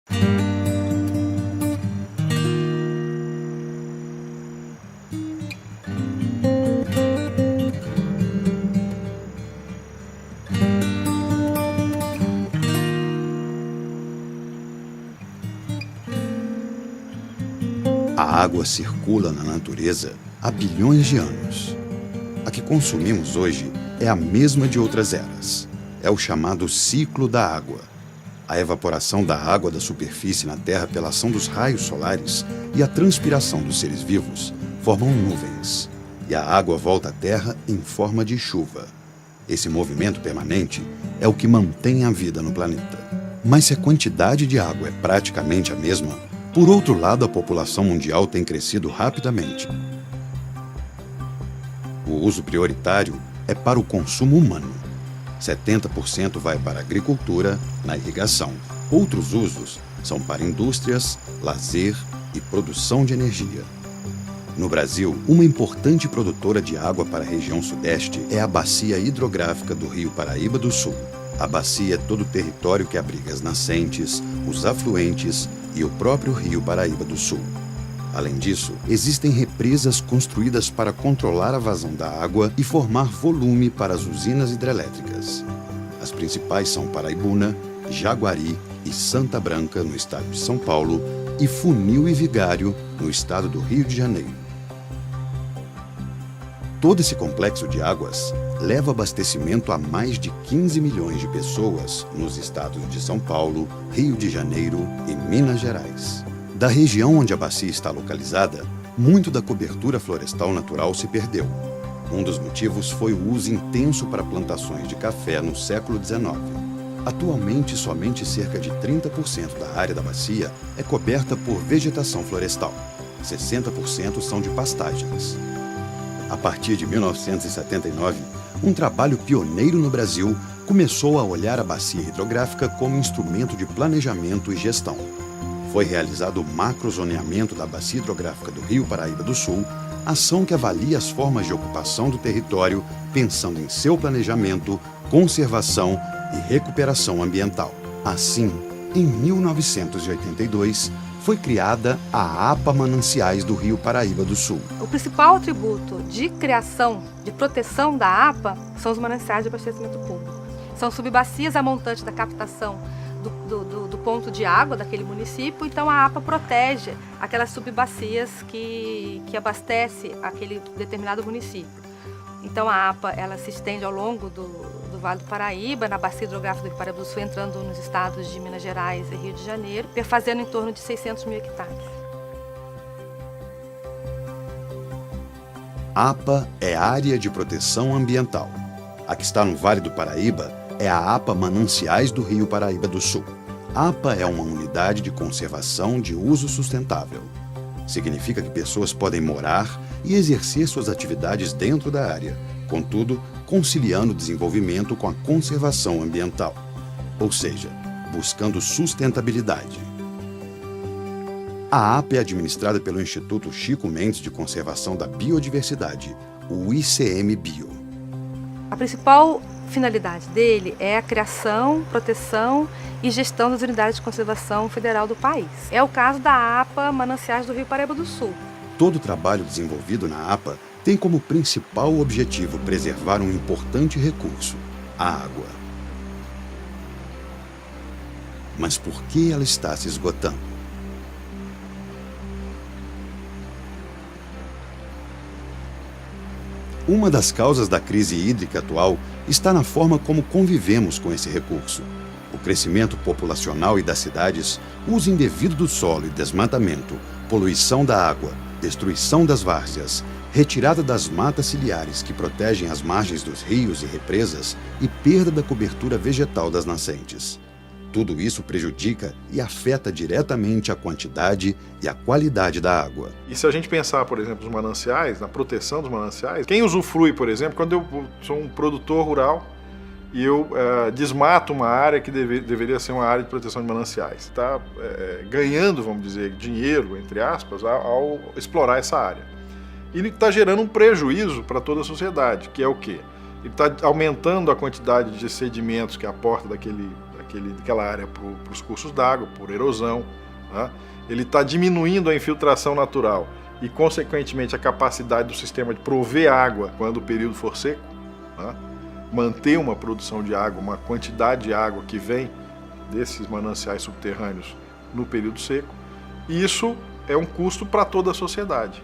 A água circula na natureza há bilhões de anos. A que consumimos hoje é a mesma de outras eras. É o chamado ciclo da água. A evaporação da água da superfície na Terra pela ação dos raios solares e a transpiração dos seres vivos formam nuvens. E a água volta à Terra em forma de chuva. Esse movimento permanente é o que mantém a vida no planeta. Mas se a quantidade de água é praticamente a mesma, por outro lado, a população mundial tem crescido rapidamente. O uso prioritário é para o consumo humano. 70% vai para a agricultura, na irrigação. Outros usos são para indústrias, lazer e produção de energia. No Brasil, uma importante produtora de água para a região sudeste é a Bacia Hidrográfica do Rio Paraíba do Sul. A bacia é todo o território que abriga as nascentes, os afluentes e o próprio Rio Paraíba do Sul. Além disso, existem represas construídas para controlar a vazão da água e formar volume para as usinas hidrelétricas. As principais são Paraibuna, Jaguari e Santa Branca, no estado de São Paulo, e Funil e Vigário, no estado do Rio de Janeiro. Todo esse complexo de águas leva abastecimento a mais de 15 milhões de pessoas nos estados de São Paulo, Rio de Janeiro e Minas Gerais. Da região onde a bacia está localizada, muito da cobertura florestal natural se perdeu. Um dos motivos foi o uso intenso para plantações de café no século XIX. Atualmente, somente cerca de 30% da área da bacia é coberta por vegetação florestal. 60% são de pastagens. A partir de 1979, um trabalho pioneiro no Brasil começou a olhar a bacia hidrográfica como instrumento de planejamento e gestão. Foi realizado o macrozoneamento da bacia hidrográfica do Rio Paraíba do Sul, ação que avalia as formas de ocupação do território, pensando em seu planejamento, conservação e recuperação ambiental. Assim, em 1982, foi criada a APA Mananciais do Rio Paraíba do Sul. O principal atributo de criação, de proteção da APA, são os mananciais de abastecimento público. São subbacias a montante da captação do ponto de água daquele município, então a APA protege aquelas subbacias que abastece aquele determinado município. Então a APA ela se estende ao longo do Vale do Paraíba, na bacia hidrográfica do Paraíba do Sul, entrando nos estados de Minas Gerais e Rio de Janeiro, perfazendo em torno de 600 mil hectares. APA é Área de Proteção Ambiental. A que está no Vale do Paraíba é a APA Mananciais do Rio Paraíba do Sul. APA é uma unidade de conservação de uso sustentável. Significa que pessoas podem morar e exercer suas atividades dentro da área, contudo, conciliando o desenvolvimento com a conservação ambiental, ou seja, buscando sustentabilidade. A APA é administrada pelo Instituto Chico Mendes de Conservação da Biodiversidade, o ICMBio. A principal finalidade dele é a criação, proteção e gestão das unidades de conservação federal do país. É o caso da APA Mananciais do Rio Paraíba do Sul. Todo o trabalho desenvolvido na APA tem como principal objetivo preservar um importante recurso, a água. Mas por que ela está se esgotando? Uma das causas da crise hídrica atual está na forma como convivemos com esse recurso. O crescimento populacional e das cidades, uso indevido do solo e desmatamento, poluição da água, destruição das várzeas, retirada das matas ciliares que protegem as margens dos rios e represas e perda da cobertura vegetal das nascentes. Tudo isso prejudica e afeta diretamente a quantidade e a qualidade da água. E se a gente pensar, por exemplo, nos mananciais, na proteção dos mananciais, quem usufrui, por exemplo, quando eu sou um produtor rural e eu desmato uma área que deveria ser uma área de proteção de mananciais, está ganhando, vamos dizer, dinheiro, entre aspas, ao explorar essa área. E ele está gerando um prejuízo para toda a sociedade, que é o quê? Ele está aumentando a quantidade de sedimentos que a porta daquele aquela área para os cursos d'água, por erosão, né? Ele está diminuindo a infiltração natural e, consequentemente, a capacidade do sistema de prover água quando o período for seco, né? Manter uma produção de água, uma quantidade de água que vem desses mananciais subterrâneos no período seco. E isso é um custo para toda a sociedade.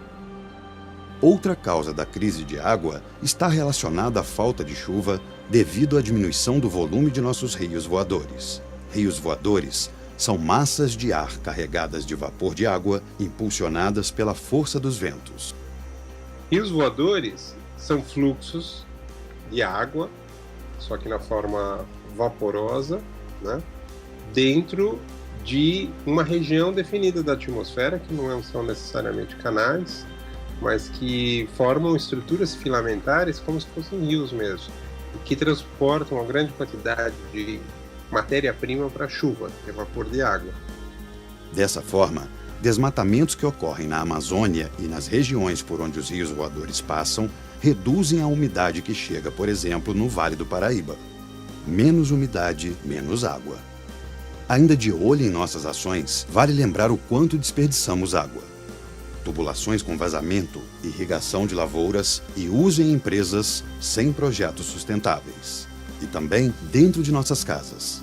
Outra causa da crise de água está relacionada à falta de chuva devido à diminuição do volume de nossos rios voadores. Rios voadores são massas de ar carregadas de vapor de água impulsionadas pela força dos ventos. Rios voadores são fluxos de água, só que na forma vaporosa, né? Dentro de uma região definida da atmosfera, que não são necessariamente canais, mas que formam estruturas filamentares como se fossem rios mesmo, e que transportam uma grande quantidade de matéria-prima para a chuva, que é vapor de água. Dessa forma, desmatamentos que ocorrem na Amazônia e nas regiões por onde os rios voadores passam reduzem a umidade que chega, por exemplo, no Vale do Paraíba. Menos umidade, menos água. Ainda de olho em nossas ações, vale lembrar o quanto desperdiçamos água. Tubulações com vazamento, irrigação de lavouras e uso em empresas sem projetos sustentáveis. E também dentro de nossas casas.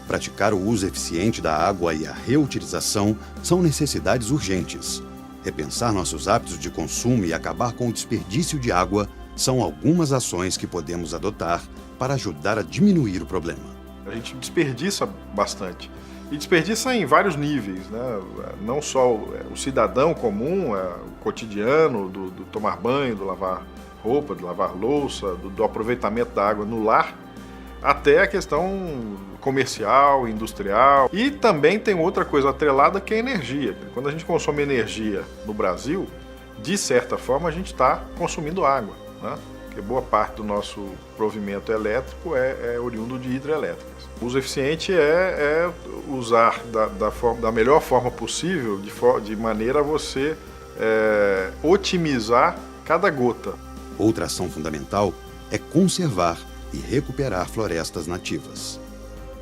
Praticar o uso eficiente da água e a reutilização são necessidades urgentes. Repensar nossos hábitos de consumo e acabar com o desperdício de água são algumas ações que podemos adotar para ajudar a diminuir o problema. A gente desperdiça bastante. E desperdiça em vários níveis, né? Não só o cidadão comum, o cotidiano, do tomar banho, do lavar roupa, do lavar louça, do aproveitamento da água no lar, até a questão comercial, industrial. E também tem outra coisa atrelada que é a energia. Quando a gente consome energia no Brasil, de certa forma a gente está consumindo água, né? Porque boa parte do nosso provimento elétrico é oriundo de hidrelétricas. O uso eficiente é usar da melhor forma possível, de maneira a você otimizar cada gota. Outra ação fundamental é conservar e recuperar florestas nativas.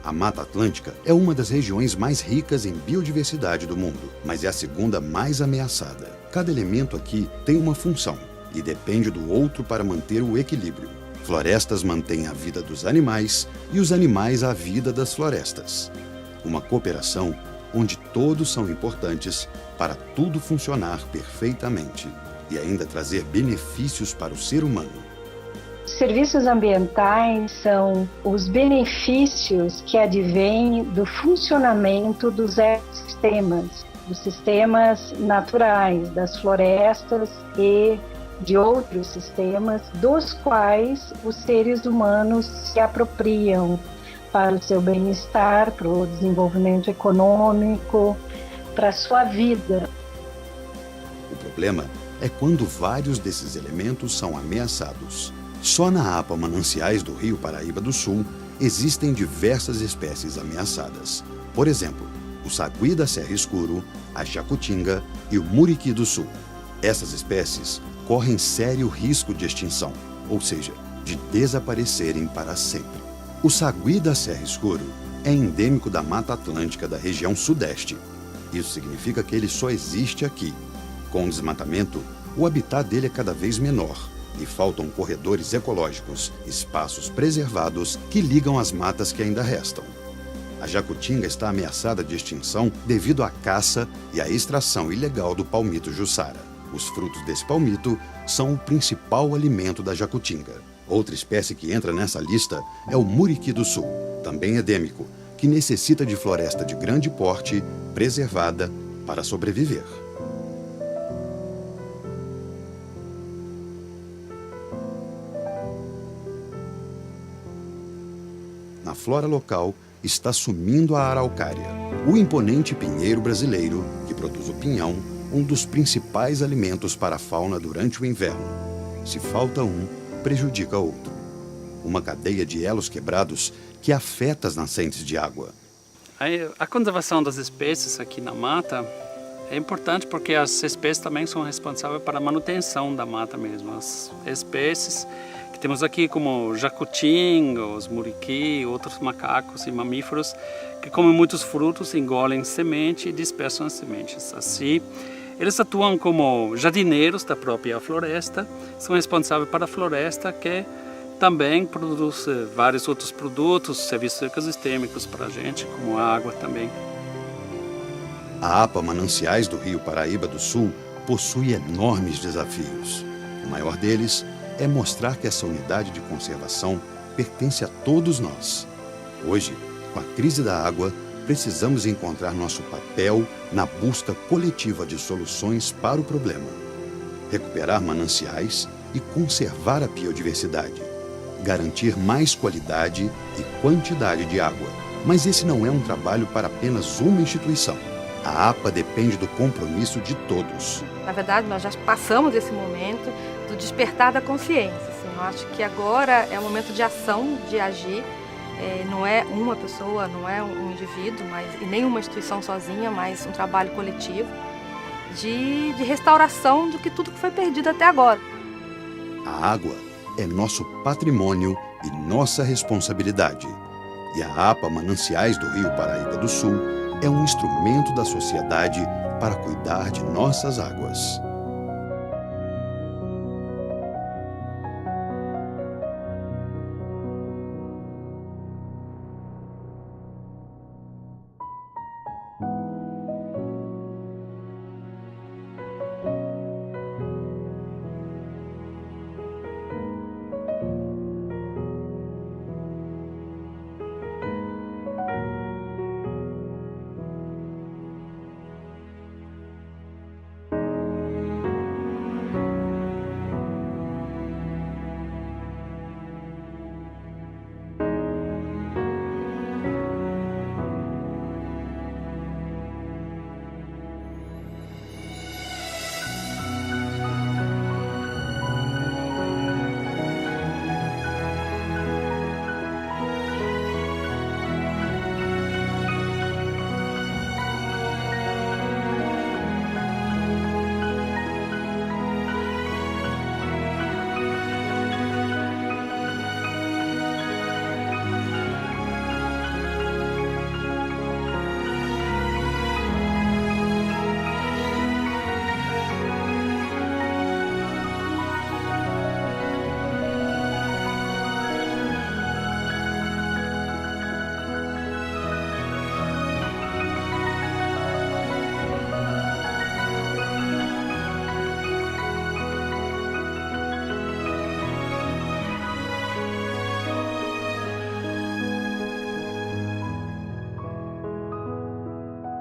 A Mata Atlântica é uma das regiões mais ricas em biodiversidade do mundo, mas é a segunda mais ameaçada. Cada elemento aqui tem uma função e depende do outro para manter o equilíbrio. Florestas mantêm a vida dos animais e os animais a vida das florestas. Uma cooperação onde todos são importantes para tudo funcionar perfeitamente e ainda trazer benefícios para o ser humano. Serviços ambientais são os benefícios que advêm do funcionamento dos ecossistemas, dos sistemas naturais, das florestas e de outros sistemas, dos quais os seres humanos se apropriam para o seu bem-estar, para o desenvolvimento econômico, para a sua vida. O problema é quando vários desses elementos são ameaçados. Só na APA Mananciais do Rio Paraíba do Sul existem diversas espécies ameaçadas. Por exemplo, o sagui da Serra Escuro, a jacutinga e o muriqui do Sul. Essas espécies correm sério risco de extinção, ou seja, de desaparecerem para sempre. O sagui da Serra Escuro é endêmico da Mata Atlântica da região sudeste. Isso significa que ele só existe aqui. Com o desmatamento, o habitat dele é cada vez menor e faltam corredores ecológicos, espaços preservados que ligam as matas que ainda restam. A jacutinga está ameaçada de extinção devido à caça e à extração ilegal do palmito jussara. Os frutos desse palmito são o principal alimento da jacutinga. Outra espécie que entra nessa lista é o muriqui do Sul, também endêmico, que necessita de floresta de grande porte, preservada, para sobreviver. Na flora local, está sumindo a araucária, o imponente pinheiro brasileiro que produz o pinhão, um dos principais alimentos para a fauna durante o inverno. Se falta um, prejudica outro. Uma cadeia de elos quebrados que afeta as nascentes de água. A conservação das espécies aqui na mata é importante porque as espécies também são responsáveis pela manutenção da mata mesmo. As espécies que Temos aqui como jacutim, os muriqui, outros macacos e mamíferos que comem muitos frutos, engolem semente e dispersam as sementes. Assim, eles atuam como jardineiros da própria floresta, são responsáveis para a floresta que também produz vários outros produtos, serviços ecossistêmicos para a gente, como água também. A APA Mananciais do Rio Paraíba do Sul possui enormes desafios. O maior deles é mostrar que essa unidade de conservação pertence a todos nós. Hoje, com a crise da água, precisamos encontrar nosso papel na busca coletiva de soluções para o problema. Recuperar mananciais e conservar a biodiversidade. Garantir mais qualidade e quantidade de água. Mas esse não é um trabalho para apenas uma instituição. A APA depende do compromisso de todos. Na verdade, nós já passamos esse momento do despertar da consciência. Assim. Eu acho que agora é o momento de ação, de agir. Não é uma pessoa, não é um indivíduo, e nem uma instituição sozinha, mas um trabalho coletivo de restauração do que tudo que foi perdido até agora. A água é nosso patrimônio e nossa responsabilidade. E a APA Mananciais do Rio Paraíba do Sul é um instrumento da sociedade para cuidar de nossas águas.